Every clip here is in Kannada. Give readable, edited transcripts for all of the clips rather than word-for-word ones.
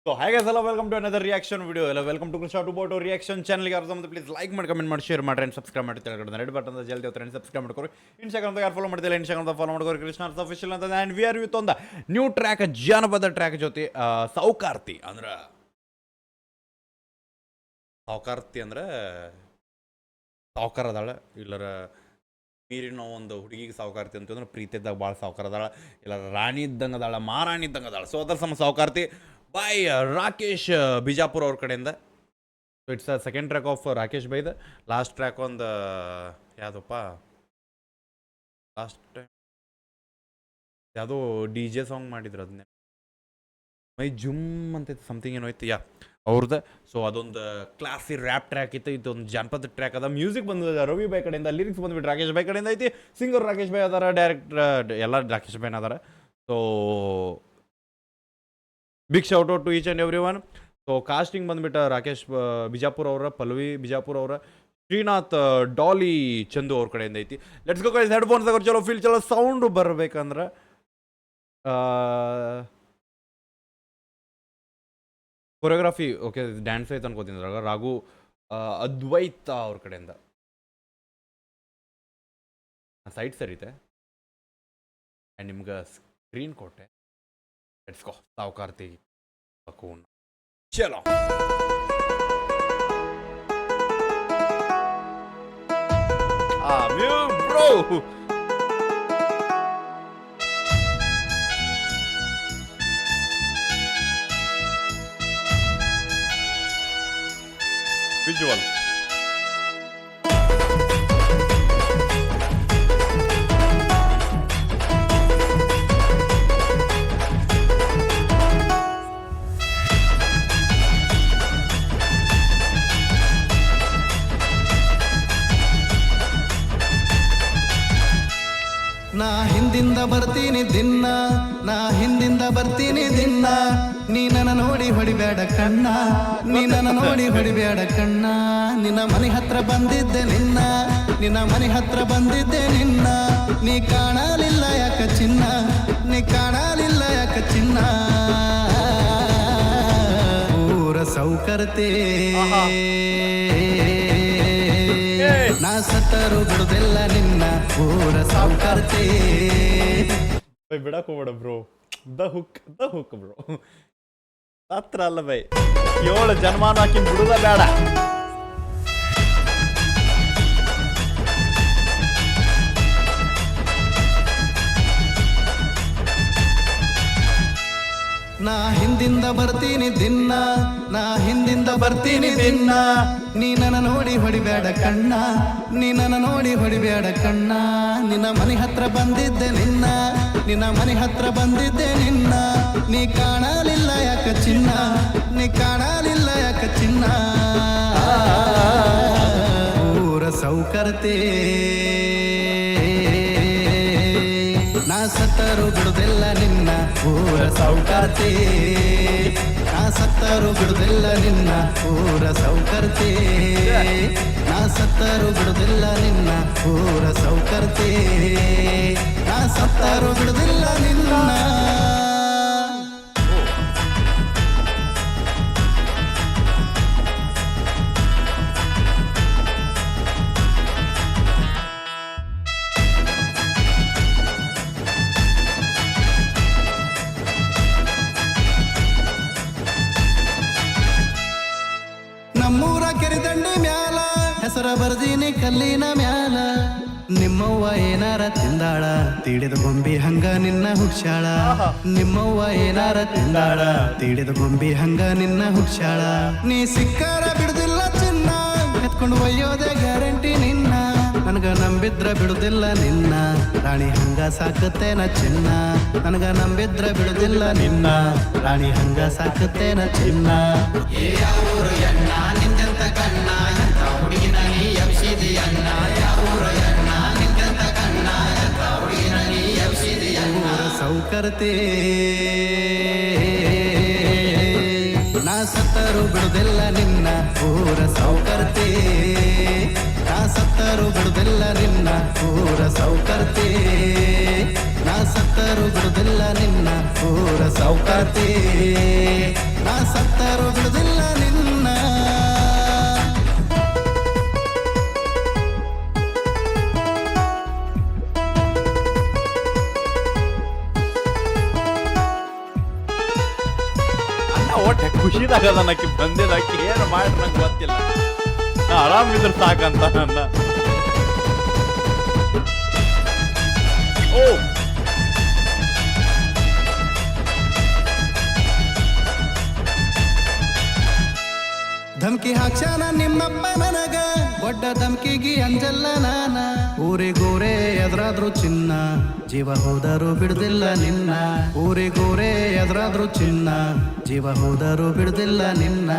So hi guys, hello, welcome to another reaction video. Hello, welcome to Krishna to Boto reaction channel. Please like, comment, share, and subscribe. Red button the subscribe. Instagram follow Instagram follow Krishna's official and we are with on the new track Janapada track jyoti Saukarti Andra Saukarti Andra ಸಾವುಕಾರದಾಳ ಇಲ್ಲರ ನೀರಿನ ಒಂದು ಹುಡುಗಿಗೆ ಸಾವುಕಾರ್ತಿ ಅಂತಂದ್ರೆ ಪ್ರೀತಿದ್ದಾಗ ಭಾಳ ಸಾವುಕಾರದಾಳ ಇಲ್ಲ ರಾಣಿ ಇದ್ದಂಗೆ ಅದಾಳ ಮಹಾರಾಣಿ ಇದ್ದಂಗೆ ಅದಾಳ ಸೊ ಅದರ ಸಮ ಸಾವುಕಾರ್ತಿ ಬೈ ರಾಕೇಶ್ ಬಿಜಾಪುರ ಅವ್ರ ಕಡೆಯಿಂದ. So it's second track of Rakesh ಬೈದ. ಲಾಸ್ಟ್ ಟ್ರ್ಯಾಕ್ ಒಂದು ಯಾವುದಪ್ಪ ಲಾಸ್ಟ್ ಟೈಮ್ ಯಾವುದೋ ಡಿ ಜೆ ಸಾಂಗ್ ಮಾಡಿದ್ರು ಅದನ್ನೇ ಮೈ ಜುಮ್ ಅಂತೈತೆ ಸಮಥಿಂಗ್ ಏನೋ ಐತಿ ಅವ್ರದ್ದು. ಸೊ ಅದೊಂದು ಕ್ಲಾಸಿ ರ್ಯಾಪ್ ಟ್ರ್ಯಾಕ್ ಇತ್ತು, ಇದೊಂದು ಜಾನಪದ ಟ್ರ್ಯಾಕ್ ಅದ. ಮ್ಯೂಸಿಕ್ ಬಂದಿದೆ ರವಿ ಬೈ ಕಡೆಯಿಂದ, ಲಿರಿಕ್ಸ್ ಬಂದ್ಬಿಟ್ಟು ರಾಕೇಶ್ ಬೈ ಕಡೆಯಿಂದ ಐತಿ. ಸಿಂಗರ್ ರಾಕೇಶ್ ಬೈ ಅದಾರ, ಡೈರೆಕ್ಟರ್ ಎಲ್ಲ ರಾಕೇಶ್ ಬೈನ ಅದಾರ. So big shout out to each and every one. So casting ಬಂದ್ಬಿಟ್ಟು ರಾಕೇಶ್ ಬಿಜಾಪುರ ಅವರ, ಪಲ್ಲವಿ ಬಿಜಾಪುರ ಅವರ, ಶ್ರೀನಾಥ್ ಡಾಲಿ ಚಂದು ಅವ್ರ ಕಡೆಯಿಂದ ಐತಿ. ಲೆಟ್ಸ್ ಗೋ ಗೈಸ್, ಹೆಡ್ಫೋನ್ಸ್ ತಗೋ, ಚಲೋ ಫೀಲ್ ಚಲೋ ಸೌಂಡ್ ಬರ್ಬೇಕಂದ್ರೆ ಕೊರಿಯೋಗ್ರಫಿ ಓಕೆ ಡ್ಯಾನ್ಸ್ ಐತೆ ಅನ್ಕೋತೀನಿ ರಾಘು ಅದ್ವೈತ ಅವ್ರ ಕಡೆಯಿಂದ. ಸೈಟ್ ಸರಿತೆ ಆ್ಯಂಡ್ ನಿಮ್ಗೆ ಸ್ಕ್ರೀನ್ ಕೊಟ್ಟೆ. ಲೆಟ್ಸ್ ಗೋ ಸಾವುಕಾರ್ತಿ ಬಕೂನ್ ಚಲೋ. Bro visual. ನಾ ಹಿಂದಿಂದ ಬರ್ತೀನಿ ದಿನ, ನಾ ಹಿಂದಿಂದ ಬರ್ತೀನಿ ದಿನ. ನೀ ನನ್ನ ನೋಡಿ ಹೊಡಿಬೇಡ ಕಣ್ಣ, ನೀ ನನ್ನ ನೋಡಿ ಹೊಡಿಬೇಡ ಕಣ್ಣ. ನಿನ್ನ ಮನೆ ಹತ್ರ ಬಂದಿದ್ದೆ ನಿನ್ನ, ನಿನ್ನ ಮನೆ ಹತ್ರ ಬಂದಿದ್ದೆ ನಿನ್ನ. ನೀ ಕಾಣಲಿಲ್ಲ ಯಾಕ ಚಿನ್ನ, ನೀ ಕಾಣಲಿಲ್ಲ ಯಾಕ ಚಿನ್ನ. ಊರ ಸೌಕರ್ತೆ ನಾ ಸತ್ತರು ಬಿಡುದಿಲ್ಲ ನಿನ್ನ, ಊರ ಸೌಕರ್ತೆ. ಬಿಡಕ್ ಹೋಗ್ಬೇಡ ಬ್ರೋ, ದ ಹುಕ್ ಬ್ರೋ. ಹತ್ರ ಅಲ್ಲ ಬೈ, 7 ಜನ್ಮಾನ ಹಾಕಿ ಬಿಡುದ ಬೇಡ. ನಾ ಹಿಂದಿಂದ ಬರ್ತೀನಿ ದಿನ, ನಾ ಹಿಂದಿಂದ ಬರ್ತೀನಿ ದಿನ. ನೀ ನನ್ನ ನೋಡಿ ಹೊಡಿಬೇಡ ಕಣ್ಣ, ನೀ ನನ್ನ ನೋಡಿ ಹೊಡಿಬೇಡ ಕಣ್ಣ. ನಿನ್ನ ಮನೆ ಹತ್ರ ಬಂದಿದ್ದೆ ನಿನ್ನ, ನಿನ್ನ ಮನೆ ಹತ್ರ ಬಂದಿದ್ದೆ ನಿನ್ನ. ನೀ ಕಾಣಲಿಲ್ಲ ಯಾಕ ಚಿನ್ನ, ನೀ ಕಾಣಲಿಲ್ಲ ಯಾಕ ಚಿನ್ನ. ಊರ ಸೌಕರ್ತೆ ನಾ ಸತ್ತರು ಬಿಡುದಿಲ್ಲ ನಿನ್ನ, ಊರ ಸೌಕರ್ತೆ. ನಾ ಸತ್ತರು ಬಿಡುದಿಲ್ಲ ನಿನ್ನ, ಊರ ಸೌಕರ್ತೆ. ನಾ ಸತ್ತರು ಬಿಡುದಿಲ್ಲ ನಿನ್ನ, ಊರ ಸೌಕರ್ತೆ. ನಾ ಸತ್ತರು ಬಿಡುದಿಲ್ಲ ನಿನ್ನ. ನಮ್ಮೂರ ಕೆರೆದಂಡಿ ಮ್ಯಾಲ ಹೆಸರ ಬರ್ದೀನಿ ಕಲ್ಲಿನ ಮ್ಯಾಲ. ನಿಮ್ಮವ್ವ ಏನಾರ ತಿಂದಾಳ, ತೀಡಿದ ಗೊಂಬಿ ಹಂಗ ನಿನ್ನ ಹುಡ್ಸ್ಯಾಳ. ನಿಮ್ಮವ್ವ ಏನಾರ ತಿಂದಾಳ, ತೀಡಿದ ಗೊಂಬಿ ಹಂಗ ನಿನ್ನ ಹುಡ್ಸ್ಯಾಳ. ನೀ ಸಿಕ್ಕಾರ ಬಿಡುದಿಲ್ಲ ಚಿನ್ನ, ಎತ್ಕೊಂಡು ಒಯ್ಯೋದೆ ಗ್ಯಾರಂಟಿ ನಿನ್ನ. ನನಗ ನಂಬಿದ್ರ ಬಿಡುದಿಲ್ಲ ನಿನ್ನ, ರಾಣಿ ಹಂಗ ಸಾಕುತ್ತೇನ ಚಿನ್ನ. ನನಗ ನಂಬಿದ್ರ ಬಿಡುದಿಲ್ಲ ನಿನ್ನ, ರಾಣಿ ಹಂಗ ಸಾಕುತ್ತೇನ ಚಿನ್ನ. ಸೌಕರ್ತೆ ನಾ ಸತ್ತರು ಬಿಡುದಿಲ್ಲ ನಿನ್ನ, ಊರ ಸೌಕರ್ತೆ. ನಾ ಸತ್ತರು ಬಿಡುದಿಲ್ಲ ನಿನ್ನ, ಊರ ಸೌಕರ್ತೆ. ನಾ ಸತ್ತರು ಬಿಡುದಿಲ್ಲ ನಿನ್ನ, ಊರ ಸೌಕರ್ತೆ. ನಾ ಸತ್ತರು ಬಿಡುದಿಲ್ಲ ನಿನ್ನ. ಅಣ್ಣ ಒಟ್ಟೆ ಖುಷಿದಾಗದ ನಕ್ಕಿ ಬಂದಿದ್ದಕ್ಕೆ ಏನು ಮಾಡಿ ನಂಗೆ ಗೊತ್ತಿಲ್ಲ. ನಾ ಆರಾಮಿದ್ರೆ ಸಾಕಂತ ನನ್ನ. ಓ ಧಮ್ಕಿ ಹಾಕ್ಸಾನ ನಿಮ್ಮಪ್ಪ ನನಗ, ದೊಡ್ಡ ಧಮ್ಕಿಗಿ ಅಂಜಲ್ಲ ನಾನ. ಊರಿಗೋರೆ ಎದುರಾದ್ರು ಚಿನ್ನ, ಜೀವ ಹೋದರೂ ಬಿಡುದಿಲ್ಲ ನಿನ್ನ. ಊರಿಗೋರೆ ಎದುರಾದ್ರು ಚಿನ್ನ, ಜೀವ ಹೋದರೂ ಬಿಡುದಿಲ್ಲ ನಿನ್ನ.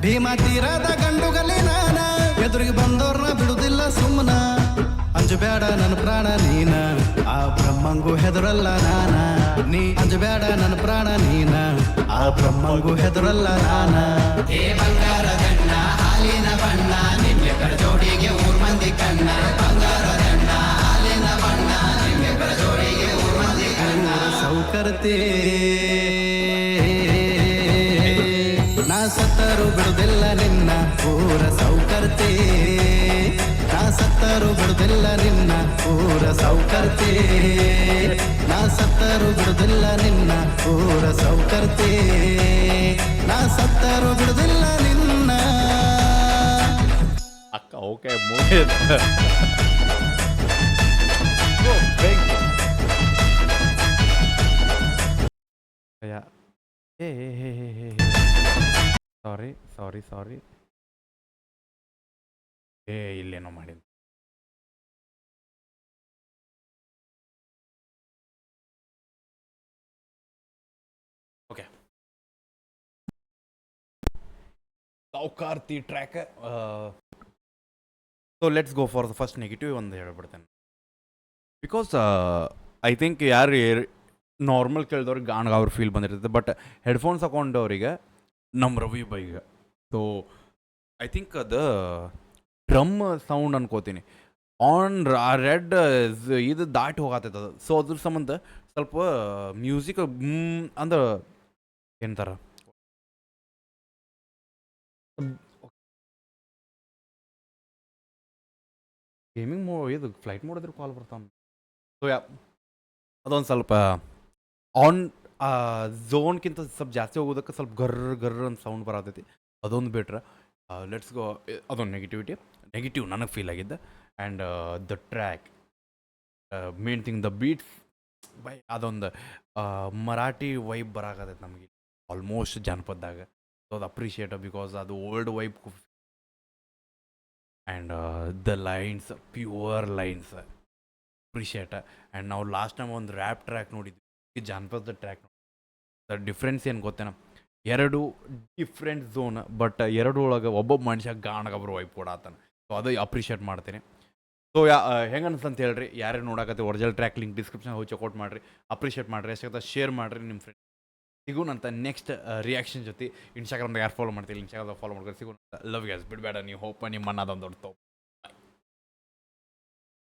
ಭೀಮಾ ತೀರದ ಗಂಡುಗಲಿ ನಾನ, ಎದುರಿಗೆ ಬಂದೋರ್ನ ಬಿಡುದಿಲ್ಲ ಸುಮ್ಮನ. ಅಂಜಬೇಡ ನನ್ನ ಪ್ರಾಣ ನೀನ, ಆ ಬ್ರಹ್ಮಂಗೂ ಹೆದರಲ್ಲ ನಾನ. ನೀ ಅಂಜಬೇಡ ನನ್ನ ಪ್ರಾಣ ನೀನ, ಆ ಬ್ರಹ್ಮಂಗೂ ಹೆದರಲ್ಲ ನಾನ. ಏ ಬಂಗಾರದಣ್ಣ ಹಾಲಿನ ಬಣ್ಣ, ನಿಮ್ಮೆಬ್ಬರ ಜೋಡಿಗೆ ಊರ್ ಮಂದಿ ಕಣ್ಣ. ಬಂಗಾರದಣ್ಣ ಹಾಲಿನ ಬಣ್ಣ, ನಿಮ್ಮೆಬ್ಬರ ಜೋಡಿಗೆ ಊರ್ ಮಂದಿ ಕಣ್ಣ. ಸೌಕರ್ತೆ ನಾ ಸತ್ತರು ಬಿಡುದಿಲ್ಲ ನಿನ್ನ, ಊರ ಸೌಕರ್ತೆ. ನಾ ಸತ್ತರು ಬಿಡುದಿಲ್ಲ ನಿನ್ನ, ಊರ ಸೌಕರ್ತೆ. ನಾ ಸತ್ತರು ಬಿಡುದಿಲ್ಲ ನಿನ್ನ, ಊರ ಸೌಕರ್ತೆ. ನಾ ಸತ್ತರು ಬಿಡುದಿಲ್ಲ ನಿನ್ನ. ಅಕ್ಕ ಓಕೆ ಮುಗಿದ. ಸಾರಿ ಇಲ್ಲೇನೋ ಮಾಡಿದ್. ಓಕೆ ಸಾವ್ಕಾರ್ತಿ track. So let's go for the first negative ಒಂದು ಹೇಳ್ಬಿಡ್ತೇನೆ. ಬಿಕಾಸ್ ಐ ಥಿಂಕ್ ಯಾರು ನಾರ್ಮಲ್ ಕೇಳಿದವ್ರಿಗೆ ಗಾಣಗ ಅವ್ರ ಫೀಲ್ ಬಂದಿರ್ತೈತೆ, ಬಟ್ ಹೆಡ್ಫೋನ್ಸ್ ಹಾಕೊಂಡವ್ರಿಗೆ ನಮ್ಮ ರವಿ ಬೈಗ. ಸೊ ಐ ಥಿಂಕ್ ಅದು ಡ್ರಮ್ ಸೌಂಡ್ ಅನ್ಕೋತೀನಿ ಆನ್ ರೆಡ್ ಇದು ದಾಟಿ ಹೋಗತ್ತೈತೆ ಅದು. ಸೊ ಅದ್ರ ಸಂಬಂಧ ಸ್ವಲ್ಪ ಮ್ಯೂಸಿಕ್ ಅಂದ್ರೆ ಏನಂತಾರ ಗೇಮಿಂಗ್ ಇದು ಫ್ಲೈಟ್ ಮೋಡಿದ್ರೆ ಕಾಲ್ ಬರ್ತಾನೆ. ಸೊ ಅದೊಂದು ಸ್ವಲ್ಪ ಆನ್ ಝೋನ್ಗಿಂತ ಸ್ವಲ್ಪ ಜಾಸ್ತಿ ಹೋಗೋದಕ್ಕೆ ಸ್ವಲ್ಪ ಗರ್ರ ಅಂತ ಸೌಂಡ್ ಬರತೈತಿ. ಅದೊಂದು ಬಿಟ್ರೆ ಲೆಟ್ಸ್ ಗೋ. ಅದೊಂದು ನೆಗೆಟಿವ್ ನನಗೆ ಫೀಲ್ ಆಗಿದ್ದೆ. And the track main thing the beats ಬೈ ಅದೊಂದು ಮರಾಠಿ ವೈಬ್ ಬರಾಕತೈತೆ ನಮಗೆ ಆಲ್ಮೋಸ್ಟ್ ಜಾನಪದದಾಗ. ಸೊ ಅದು ಅಪ್ರಿಷಿಯೇಟ್ ಬಿಕಾಸ್ ಅದು old vibe. And the lines pure lines appreciate. And ನಾವು ಲಾಸ್ಟ್ ಟೈಮ್ ಒಂದು ರ್ಯಾಪ್ ಟ್ರ್ಯಾಕ್ ನೋಡಿದ್ವಿ, ಜಾನಪದ ಟ್ರ್ಯಾಕ್. ದ ಡಿಫ್ರೆನ್ಸ್ ಏನು ಗೊತ್ತೇನ, ಎರಡು ಡಿಫ್ರೆಂಟ್ ಝೋನ್, ಬಟ್ ಎರಡು ಒಳಗೆ ಒಬ್ಬೊಬ್ಬ ಮನುಷ್ಯ ಗಾಣಗೊಬ್ಬರು ವೈಪ್ ಕೊಡತ್ತಾನೆ. ಸೊ ಅದು ಅಪ್ರಿಷಿಯೇಟ್ ಮಾಡ್ತೀನಿ. ಸೊ ಹೆಂಗೆ ಅನ್ಸಂತ ಹೇಳ್ರಿ, ಯಾರ್ಯಾರು ನೋಡಕತ್ತೆ ಒರಿಜಿನಲ್ ಟ್ರ್ಯಾಕ್ ಲಿಂಕ್ ಡಿಸ್ಕ್ರಿಪ್ಷನ್ ಹೋಗಿ ಚೆಕ್ಔಟ್ ಮಾಡಿರಿ, ಅಪ್ರಿಷಿಯೇಟ್ ಮಾಡಿರಿ, ಎಷ್ಟಾಗುತ್ತೆ ಶೇರ್ ಮಾಡಿರಿ ನಿಮ್ಮ ಫ್ರೆಂಡ್. ಸಿಗೋಣಂತ ನೆಕ್ಸ್ಟ್ ರಿಯಾಕ್ಷನ್ ಜೊತೆ. ಇನ್ಸ್ಟಾಗ್ರಾಮ್ದಾಗ ಯಾರು ಫಾಲೋ ಮಾಡ್ತೀವಿ, ಇನ್ಸ್ಟಾಗ್ರಾಮ್ದಾಗ ಫಾಲೋ ಮಾಡ್ಕೊಂಡು ಸಿಗೋಣ. ಲವ್ ಗ್ಯಾಸ್ ಬಿಡಬೇಡ ನೀವು ಹೋಪ ನಿಮ್ಮ ಅನ್ನೋದೊಂದು ದೊಡ್ಡ